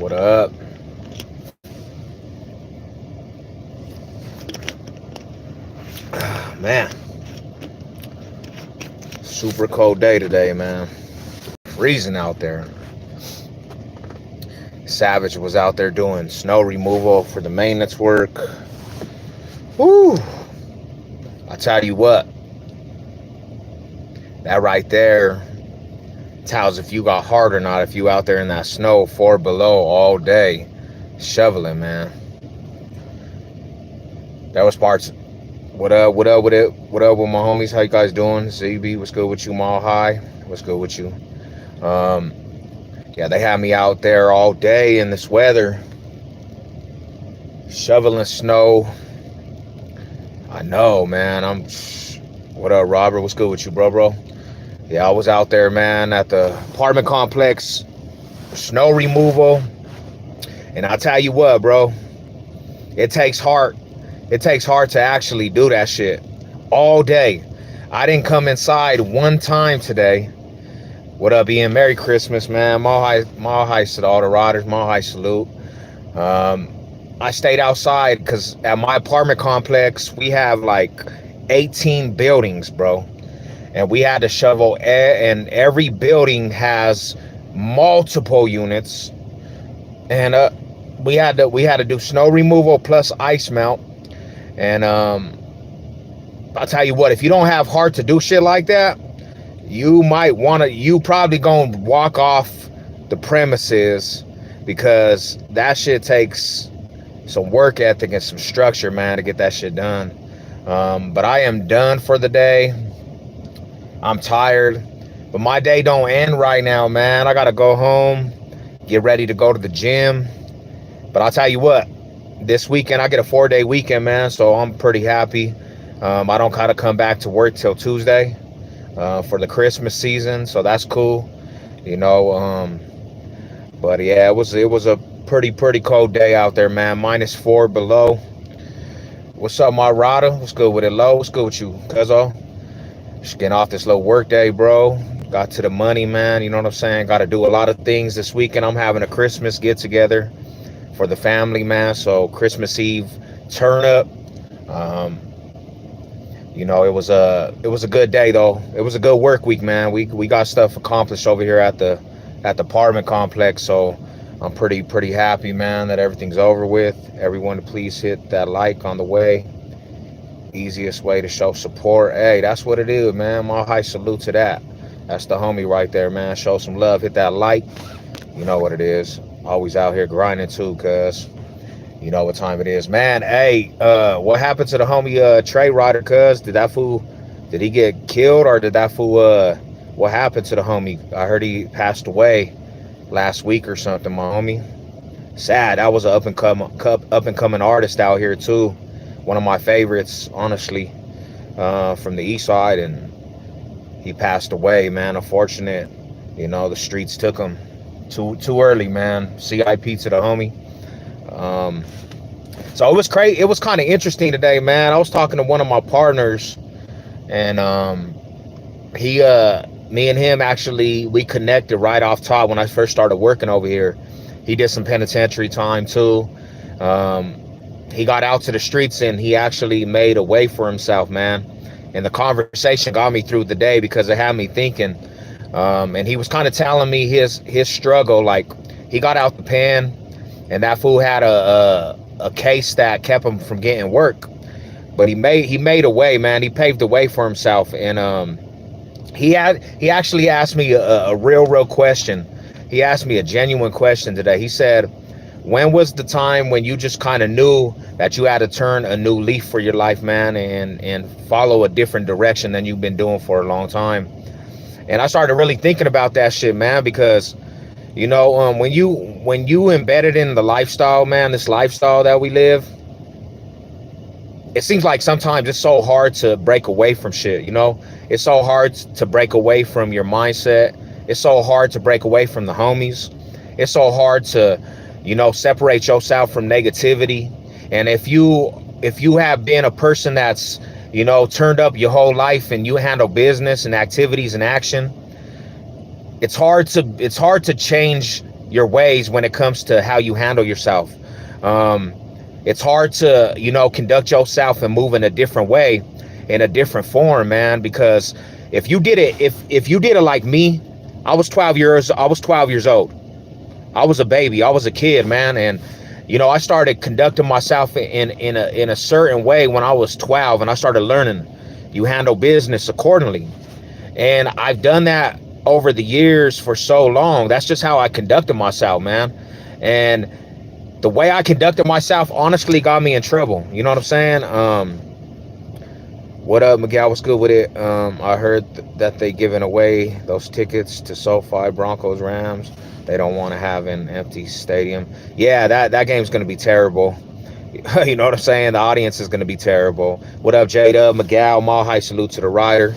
What up? Man, super cold day today, man. Freezing out there. Savage was out there doing snow removal for the maintenance work. Woo! I tell you what, that right there tells if you got heart or not. If you out there in that snow, 4 below all day, shoveling, man. That was parts. What up? What up with it? What up with my homies? How you guys doing? ZB, what's good with you? Mile High, what's good with you? Yeah, they had me out there all day in this weather, shoveling snow. I know, man. What up, Robert? What's good with you, bro? Yeah, I was out there, man, at the apartment complex, snow removal. And I'll tell you what, bro, it takes heart. It takes heart to actually do that shit all day. I didn't come inside one time today. What up, Ian? Merry Christmas, man. Mile high to all the riders. Mile high salute. I stayed outside because at my apartment complex, we have like 18 buildings, bro. And we had to shovel, and every building has multiple units. And we had to do snow removal plus ice melt. And I'll tell you what, if you don't have heart to do shit like that, you probably gonna walk off the premises, because that shit takes some work ethic and some structure, man, to get that shit done. But I am done for the day. I'm tired, but my day don't end right now, man. I gotta go home, get ready to go to the gym. But I'll tell you what, this weekend I get a 4-day weekend, man, so I'm pretty happy. I don't kind of come back to work till Tuesday for the Christmas season, so that's cool, you know. But yeah, it was a pretty cold day out there, man. -4 below. What's up, my Rada? What's good with it, Low? What's good with you, Cuzzo? Just getting off this little work day, bro. Got to the money, man. You know what I'm saying? Got to do a lot of things this weekend. I'm having a Christmas get together for the family, man. So Christmas Eve turn up. You know, it was a good day though. It was a good work week, man. We got stuff accomplished over here at the apartment complex. So I'm pretty happy, man, that everything's over with. Everyone, please hit that like on the way. Easiest way to show support. Hey, that's what it is, man. My high salute to that. That's the homie right there, man. Show some love. Hit that like. You know what it is. Always out here grinding too, cuz you know what time it is, man. Hey, what happened to the homie Trey Rider, cuz? Did he get killed, or did that fool what happened to the homie? I heard he passed away last week or something, my homie. Sad. That was an up and coming artist out here too. One of my favorites, honestly, from the east side, and he passed away, man. Unfortunate. You know, the streets took him too early, man. CIP to the homie. So it was crazy. It was kind of interesting today, man. I was talking to one of my partners, and me and him actually, we connected right off top when I first started working over here. He did some penitentiary time too. He got out to the streets and he actually made a way for himself, man. And the conversation got me through the day because it had me thinking. And he was kind of telling me his struggle. Like, he got out the pen, and that fool had a case that kept him from getting work. But he made a way, man. He paved the way for himself. And he actually asked me a real question. He asked me a genuine question today. He said, when was the time when you just kind of knew that you had to turn a new leaf for your life, man, and follow a different direction than you've been doing for a long time? And I started really thinking about that shit, man, because, you know, when you embedded in the lifestyle, man, this lifestyle that we live, it seems like sometimes it's so hard to break away from shit, you know? It's so hard to break away from your mindset. It's so hard to break away from the homies. It's so hard to, you know, separate yourself from negativity. And if you have been a person that's, you know, turned up your whole life and you handle business and activities and action, it's hard to change your ways when it comes to how you handle yourself. It's hard to, conduct yourself and move in a different way, in a different form, man, because if you did it, if you did it like me, I was 12 years old. I was a baby. I was a kid, man. And, I started conducting myself in a certain way when I was 12, and I started learning you handle business accordingly. And I've done that over the years for so long. That's just how I conducted myself, man. And the way I conducted myself honestly got me in trouble. You know what I'm saying? What up, Miguel? What's good with it? I heard that they giving away those tickets to SoFi, Broncos, Rams. They don't want to have an empty stadium. Yeah, that game's going to be terrible. You know what I'm saying? The audience is going to be terrible. What up, Jada, Miguel, Mahai, salute to the rider.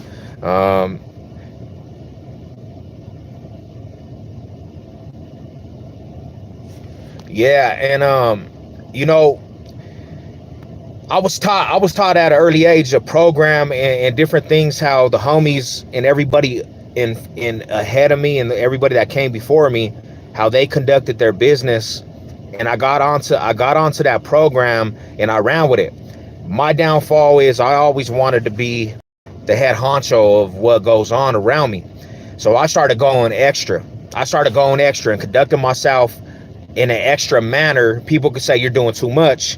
Yeah, and I was taught at an early age a program and different things, how the homies and everybody in ahead of me and everybody that came before me, how they conducted their business. And I got onto that program and I ran with it. My downfall is I always wanted to be the head honcho of what goes on around me. So I started going extra. And conducting myself in an extra manner. People could say you're doing too much,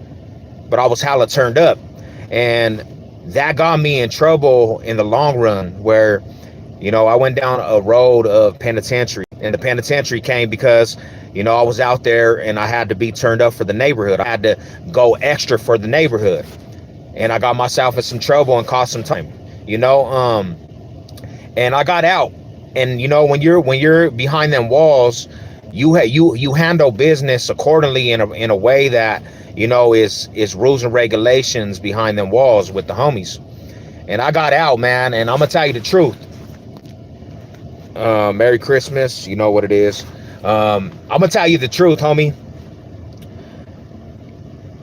but I was hella turned up. And that got me in trouble in the long run, where, I went down a road of penitentiary. And the penitentiary came because, I was out there and I had to be turned up for the neighborhood. I had to go extra for the neighborhood. And I got myself in some trouble and cost some time, and I got out. And, when you're behind them walls, you handle business accordingly in a way that, is rules and regulations behind them walls with the homies. And I got out, man, and I'm gonna tell you the truth. Merry Christmas, you know what it is. I'm gonna tell you the truth, homie.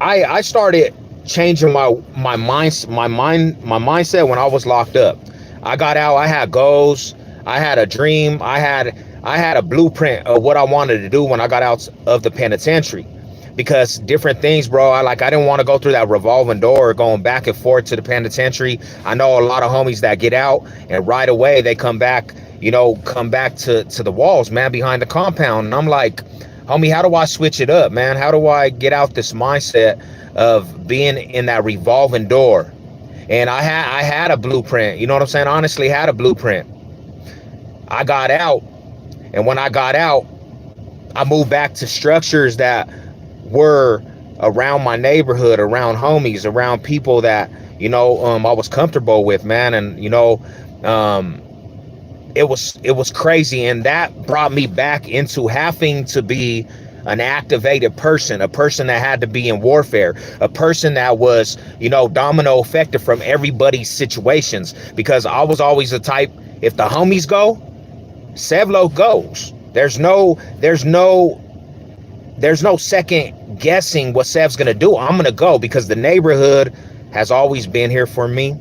I started changing my mindset when I was locked up. I got out. I had goals. I had a dream. I had a blueprint of what I wanted to do when I got out of the penitentiary. Because different things, bro, I didn't want to go through that revolving door going back and forth to the penitentiary. I know a lot of homies that get out and right away they come back to the walls, man, behind the compound. And I'm like, homie, how do I switch it up, man? How do I get out this mindset of being in that revolving door? And I had a blueprint, you know what I'm saying? Honestly, had a blueprint. I got out. And when I got out, I moved back to structures that were around my neighborhood, around homies, around people that, I was comfortable with, man. And, it was crazy. And that brought me back into having to be an activated person, a person that had to be in warfare, a person that was, domino affected from everybody's situations. Because I was always the type, if the homies go, Sevlo goes. There's no second guessing what Sev's gonna do. I'm gonna go because the neighborhood has always been here for me.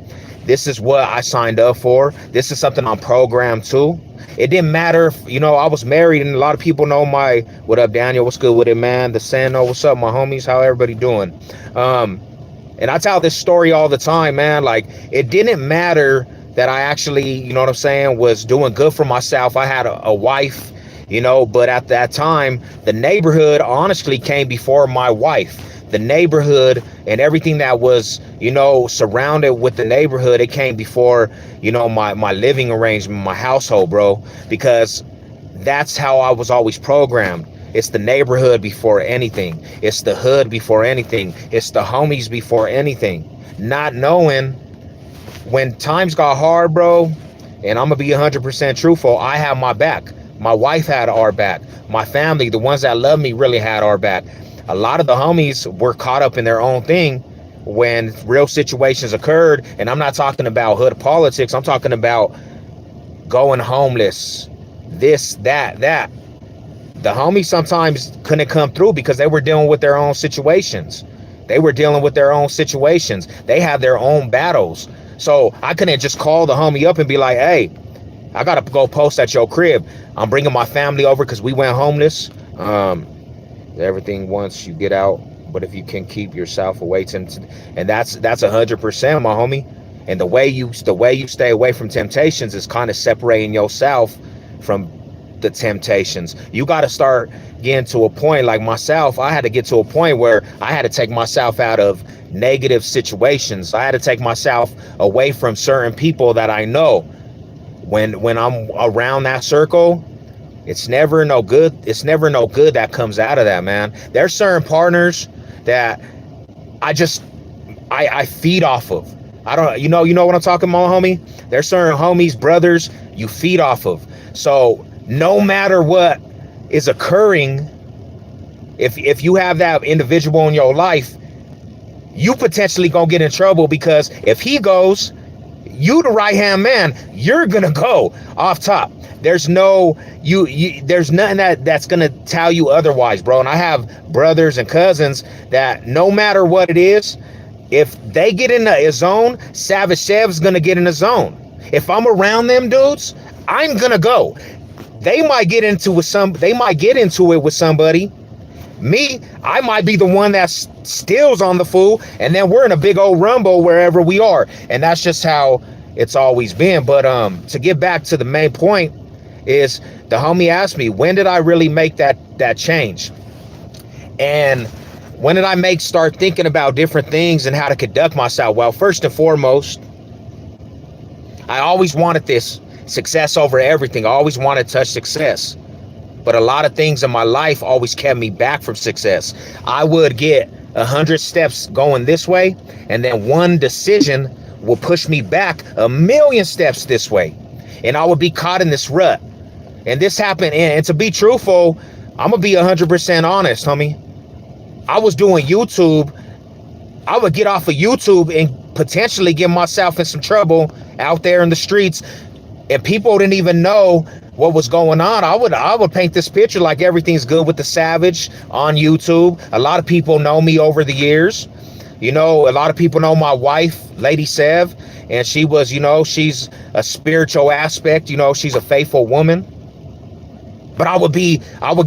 This is what I signed up for. This is something I'm programmed to. It didn't matter if, I was married, and a lot of people know what up, Daniel? What's good with it, man? The Sano, what's up, my homies? How everybody doing? And I tell this story all the time, man. Like, it didn't matter that I actually, was doing good for myself. I had a wife, but at that time, the neighborhood honestly came before my wife. The neighborhood and everything that was, surrounded with the neighborhood, it came before, my living arrangement, my household, bro, because that's how I was always programmed. It's the neighborhood before anything. It's the hood before anything. It's the homies before anything. Not knowing when times got hard, bro, and I'm gonna be 100% truthful, I have my back. My wife had our back. My family, the ones that love me, really had our back. A lot of the homies were caught up in their own thing when real situations occurred. And I'm not talking about hood politics. I'm talking about going homeless, this, that. The homies sometimes couldn't come through because they were dealing with their own situations. They had their own battles. So I couldn't just call the homie up and be like, hey, I got to go post at your crib. I'm bringing my family over because we went homeless. Um, everything once you get out, but if you can keep yourself away and that's 100%, my homie. And the way you stay away from temptations is kind of separating yourself from the temptations. You got to start getting to a point like myself. I had to get to a point where I had to take myself out of negative situations. I had to take myself away from certain people that I know. When I'm around that circle, it's never no good. It's never no good that comes out of that, man. There's certain partners that I feed off of. I don't, you know what I'm talking about, homie? There's certain homies, brothers, you feed off of. So no matter what is occurring, if you have that individual in your life, you potentially gonna get in trouble, because if he goes, you the right hand man, you're gonna go off top. There's no there's nothing that's gonna tell you otherwise, bro. And I have brothers and cousins that no matter what it is, if they get in a zone, Savage Chev's gonna get in a zone. If I'm around them dudes, I'm gonna go. They might get into it with somebody. Me, I might be the one that steals on the fool, and then we're in a big old rumble wherever we are. And that's just how it's always been. But to get back to the main point is, the homie asked me, when did I really make that change? And when did I start thinking about different things and how to conduct myself? Well, first and foremost, I always wanted this success over everything. I always wanted to touch success. But a lot of things in my life always kept me back from success. I would get 100 steps going this way, and then one decision will push me back 1,000,000 steps this way. And I would be caught in this rut. And this happened, and to be truthful, I'm gonna be 100% honest, homie. I was doing YouTube. I would get off of YouTube and potentially get myself in some trouble out there in the streets, and people didn't even know what was going on. I would paint this picture like everything's good with the Savage on YouTube. A lot of people know me over the years. A lot of people know my wife, Lady Sev, and she was, she's a spiritual aspect. She's a faithful woman. But I would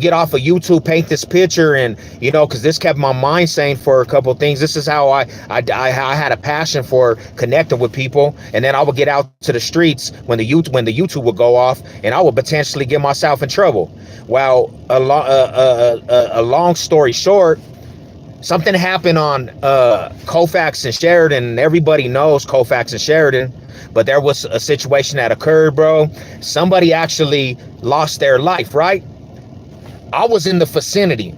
get off of YouTube, paint this picture, and because this kept my mind sane for a couple of things. This is how I had a passion for connecting with people, and then I would get out to the streets when the YouTube would go off, and I would potentially get myself in trouble. Well, a long story short, something happened on Colfax and Sheridan. Everybody knows Colfax and Sheridan. But there was a situation that occurred, bro. Somebody actually lost their life, right? I was in the vicinity.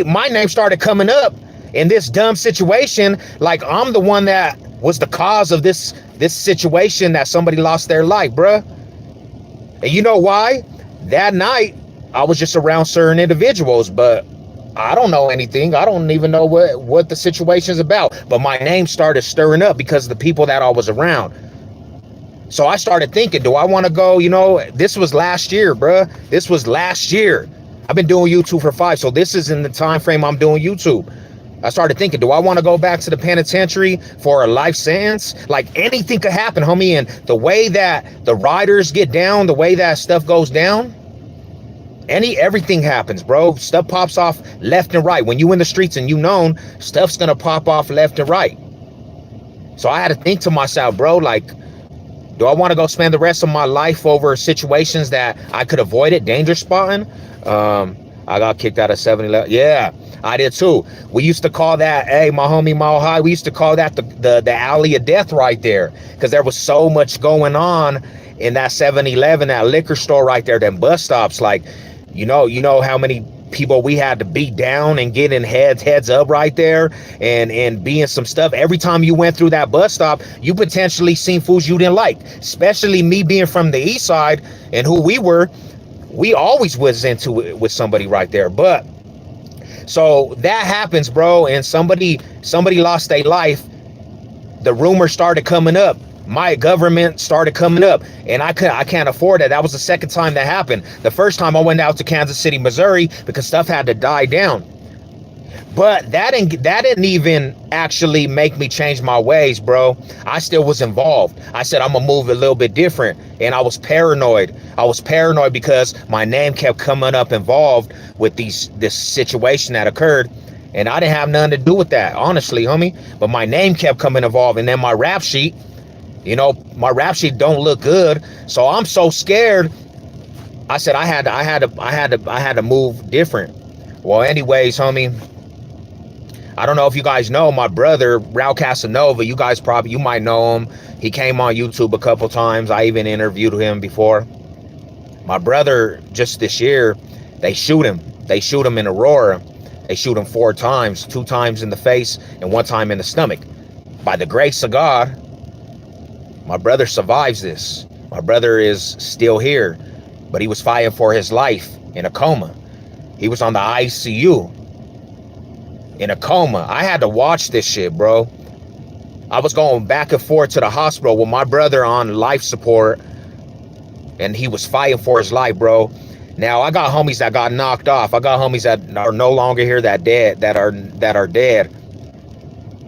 My name started coming up in this dumb situation, like I'm the one that was the cause of this situation that somebody lost their life, bro. And you know why? That night, I was just around certain individuals, but I don't know anything. I don't even know what the situation's about. But my name started stirring up because of the people that I was around. So I started thinking, do I want to go? This was last year, bruh. This was last year. I've been doing YouTube for 5. So this is in the time frame I'm doing YouTube. I started thinking, do I want to go back to the penitentiary for a life sentence? Like, anything could happen, homie. And the way that the riders get down, the way that stuff goes down, everything happens, bro. Stuff pops off left and right. When you in the streets and known, stuff's gonna pop off left and right. So I had to think to myself, bro, like, do I want to go spend the rest of my life over situations that I could avoid it, danger spotting? I got kicked out of 7-Eleven. Yeah, I did too. We used to call that, hey, my homie Mile High, we used to call that the alley of death right there, because there was so much going on in that 7-Eleven, that liquor store right there, them bus stops. Like, you know how many people we had to beat down and get in heads up right there, and be in some stuff. Every time you went through that bus stop, you potentially seen foods you didn't like. Especially me being from the east side and who we always was into it with somebody right there. But so that happens, bro, and somebody lost their life. The rumors started coming up. My government started coming up, and I can't afford that. That was the second time that happened. The first time I went out to Kansas City, Missouri, because stuff had to die down. But that didn't even actually make me change my ways, bro. I still was involved. I said I'm gonna move a little bit different, and I was paranoid. I was paranoid because my name kept coming up involved with this situation that occurred, and I didn't have nothing to do with that, honestly, homie. But my name kept coming involved, and then my rap sheet, my rap sheet don't look good, so I'm so scared. I said I had to move different. Well, anyways, homie. I don't know if you guys know my brother, Raul Casanova. You might know him. He came on YouTube a couple times. I even interviewed him before. My brother, just this year, they shoot him. They shoot him in Aurora. They shoot him 4 times, 2 times in the face and 1 time in the stomach. By the grace of God, my brother survives this. My brother is still here, but he was fighting for his life in a coma. He was on the ICU. In a coma. I had to watch this shit, bro. I was going back and forth to the hospital with my brother on life support, and he was fighting for his life, bro. Now I got homies that got knocked off. I got homies that are no longer here, that are dead.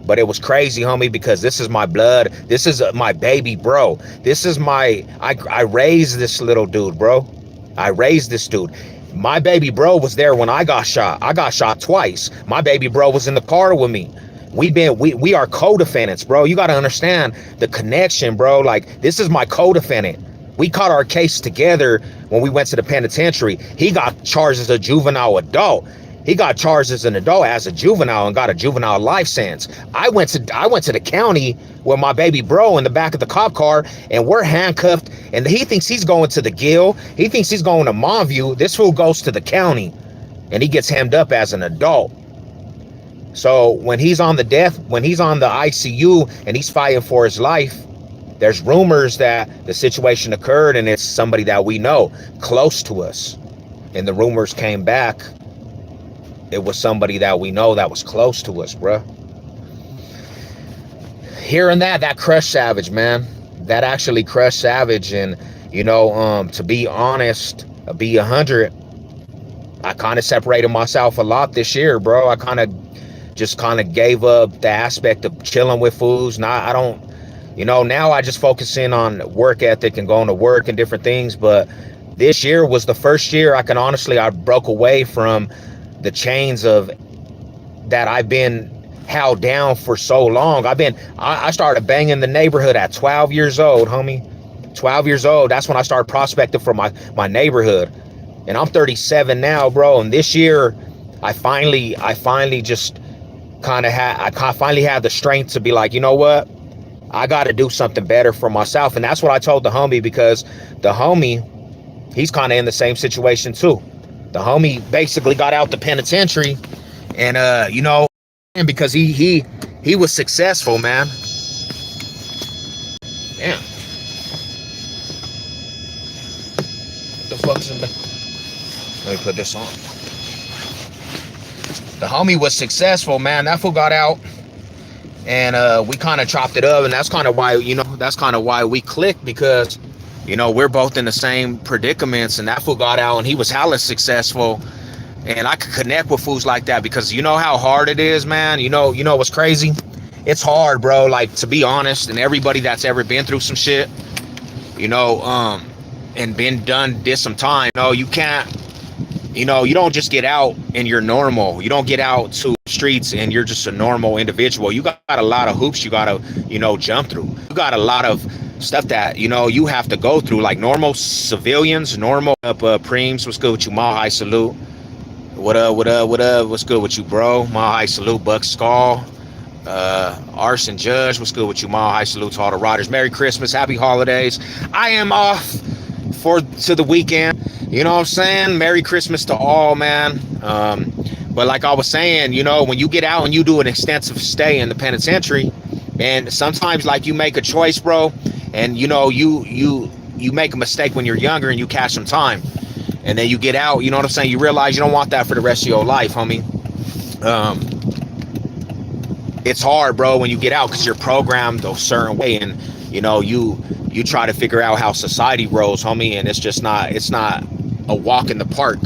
But it was crazy, homie, because this is my blood. This is my baby, bro. This is I raised this little dude, bro. I raised this dude. My baby bro was there when I got shot. I got shot twice. My baby bro was in the car with me. We are co-defendants, bro. You got to understand the connection, bro. Like, this is my co-defendant. We caught our case together when we went to the penitentiary. He got charged as a juvenile adult. He got charged as an adult, as a juvenile, and got a juvenile life sentence. I went to the county with my baby bro in the back of the cop car, and we're handcuffed, and he thinks he's going to the Gill. He thinks he's going to Montview. This fool goes to the county, and he gets hemmed up as an adult. So when he's on the ICU and he's fighting for his life, there's rumors that the situation occurred and it's somebody that we know close to us. And the rumors came back. It was somebody that we know that was close to us, bruh. Hearing that crushed Savage, man. That actually crushed Savage. And, to be honest, be 100, I kind of separated myself a lot this year, bro. I kind of gave up the aspect of chilling with fools. Now I don't, now I just focus in on work ethic and going to work and different things. But this year was the first year I broke away from the chains of that I've been held down for so long. I started banging the neighborhood at 12 years old, homie. 12 years old. That's when I started prospecting for my neighborhood. And I'm 37 now, bro. And this year, I finally just finally had the strength to be like, you know what? I got to do something better for myself. And that's what I told the homie, because the homie, he's kind of in the same situation too. The homie basically got out the penitentiary, and and because he was successful, man. Damn. What the fuck's in there? Let me put this on. The homie was successful, man. That fool got out, and we kind of chopped it up, and that's kind of why we clicked, because we're both in the same predicaments, and that fool got out and he was hella successful, and I could connect with fools like that, because you know how hard it is, man. You know what's crazy? It's hard, bro. Like, to be honest, and everybody that's ever been through some shit, and did some time, you can't, you don't just get out and you're normal. You don't get out to the streets and you're just a normal individual. You got a lot of hoops you gotta, jump through. You got a lot of stuff that, you have to go through, like normal civilians, normal Preems. What's good with you? Mile High Salute. What up? What's good with you, bro? Mile High Salute. Buck Skull. Arson Judge. What's good with you? Mile High Salute to all the riders. Merry Christmas. Happy holidays. I am off to the weekend. You know what I'm saying? Merry Christmas to all, man. But like I was saying, when you get out and you do an extensive stay in the penitentiary, and sometimes, like, you make a choice, bro, and you make a mistake when you're younger and you catch some time, and then you get out, you know what I'm saying? You realize you don't want that for the rest of your life, homie. It's hard, bro, when you get out, because you're programmed a certain way, and you try to figure out how society rolls, homie, and it's not a walk in the park.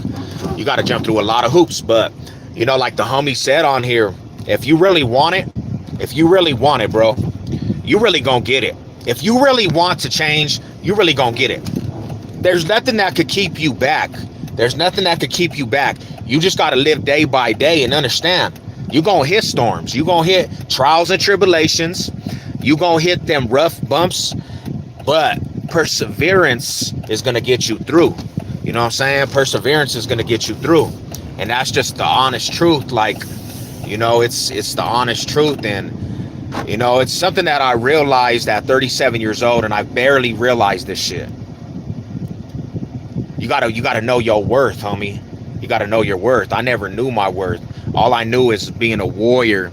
You got to jump through a lot of hoops. But You know, like the homie said on here, if you really want it, bro, you really gonna get it. If you really want to change, you really gonna get it. There's nothing that could keep you back. There's nothing that could keep you back. You just gotta live day by day and understand. You're gonna hit storms. You're gonna hit trials and tribulations. You're gonna hit them rough bumps, but perseverance is gonna get you through. You know what I'm saying? Perseverance is gonna get you through. And that's just the honest truth. Like, you know, it's the honest truth. And, you know, it's something that I realized at 37 years old, and I barely realized this shit. You gotta know your worth, homie. You gotta know your worth. I never knew my worth. All I knew is being a warrior,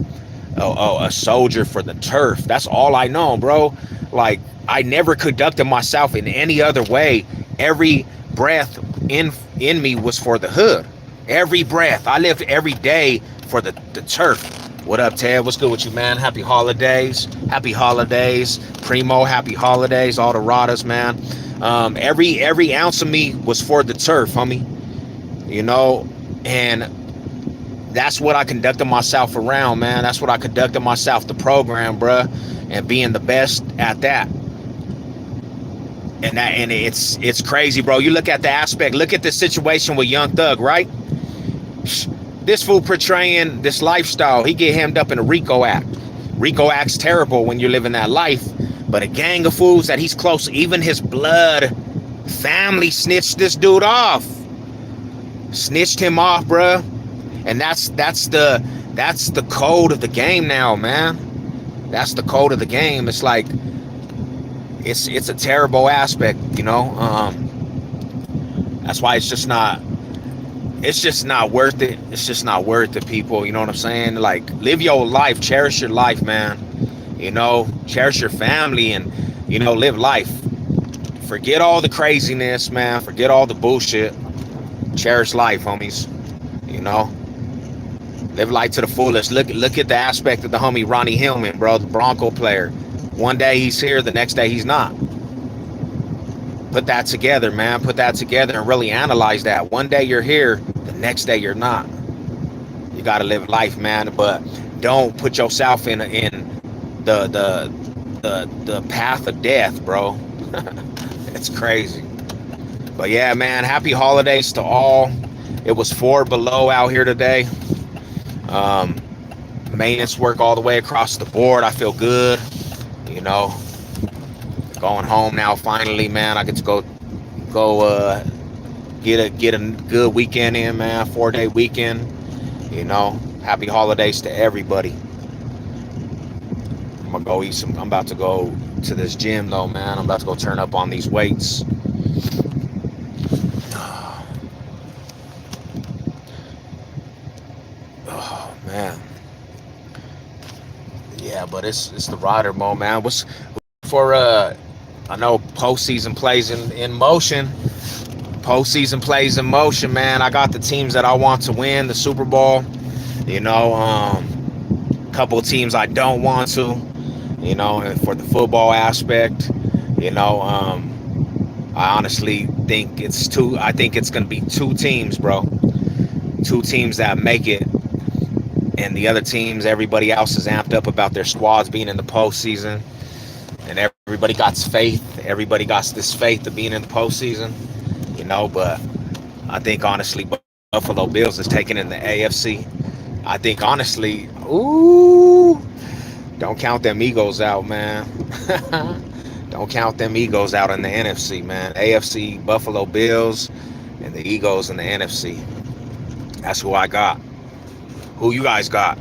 a soldier for the turf. That's all I know, bro. Like, I never conducted myself in any other way. Every breath in me was for the hood. Every breath. I lived every day for the turf. What up, Ted? What's good with you, man? Happy holidays. Happy holidays. Primo, happy holidays. All the Radas, man. Every ounce of me was for the turf, homie. You know, and that's what I conducted myself around, man. That's what I conducted myself, the program, bruh, and being the best at that. And it's crazy, bro. You look at the aspect, look at the situation with Young Thug, right? This fool portraying this lifestyle, he get hemmed up in a RICO Act. RICO Act's terrible when you're living that life, but a gang of fools that he's close, even his blood family snitched this dude off. Snitched him off, bruh. And that's the code of the game now, man. That's the code of the game. It's like it's a terrible aspect, you know. That's why it's just not worth it. It's just not worth it, people. You know what I'm saying? Like, live your life, cherish your life, man. You know, cherish your family, and, you know, live life. Forget all the craziness, man. Forget all the bullshit. Cherish life, homies. You know, live life to the fullest. Look at the aspect of the homie Ronnie Hillman, bro, the Bronco player. One day he's here, the next day he's not. Put that together, man. Put that together and really analyze that. One day you're here, the next day you're not. You gotta live life, man. But don't put yourself in the path of death, bro. It's crazy. But yeah, man, happy holidays to all. It was 4 below out here today. Maintenance work all the way across the board. I feel good. You know, going home now finally, man. I get to go get a good weekend in, man. 4-day weekend. You know, happy holidays to everybody. I'm gonna go eat some. I'm about to go to this gym though, man. I'm about to go turn up on these weights. Oh man. Yeah, but it's the rider mode, man. What's for I know postseason plays in motion. Postseason plays in motion, man. I got the teams that I want to win the Super Bowl. You know, couple of teams I don't want to. You know, and for the football aspect, you know, I honestly think it's two. I think it's gonna be 2 teams, bro. 2 teams that make it. And the other teams, everybody else is amped up about their squads being in the postseason. And everybody got faith. Everybody got this faith of being in the postseason. You know, but I think, honestly, Buffalo Bills is taking in the AFC. I think, honestly, don't count them Eagles out, man. Don't count them Eagles out in the NFC, man. AFC, Buffalo Bills, and the Eagles in the NFC. That's who I got. Who you guys got?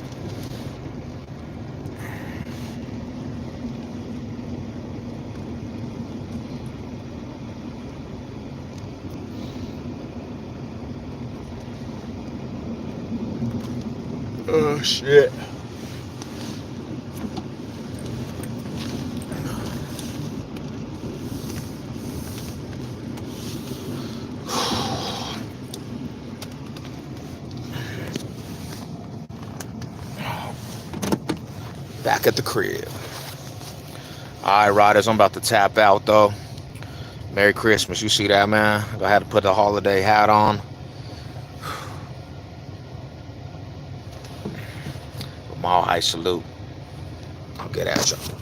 Oh, shit. Back at the crib. Alright, riders, I'm about to tap out though. Merry Christmas. You see that, man? I had to put the holiday hat on. Mile High salute. I'll get at you.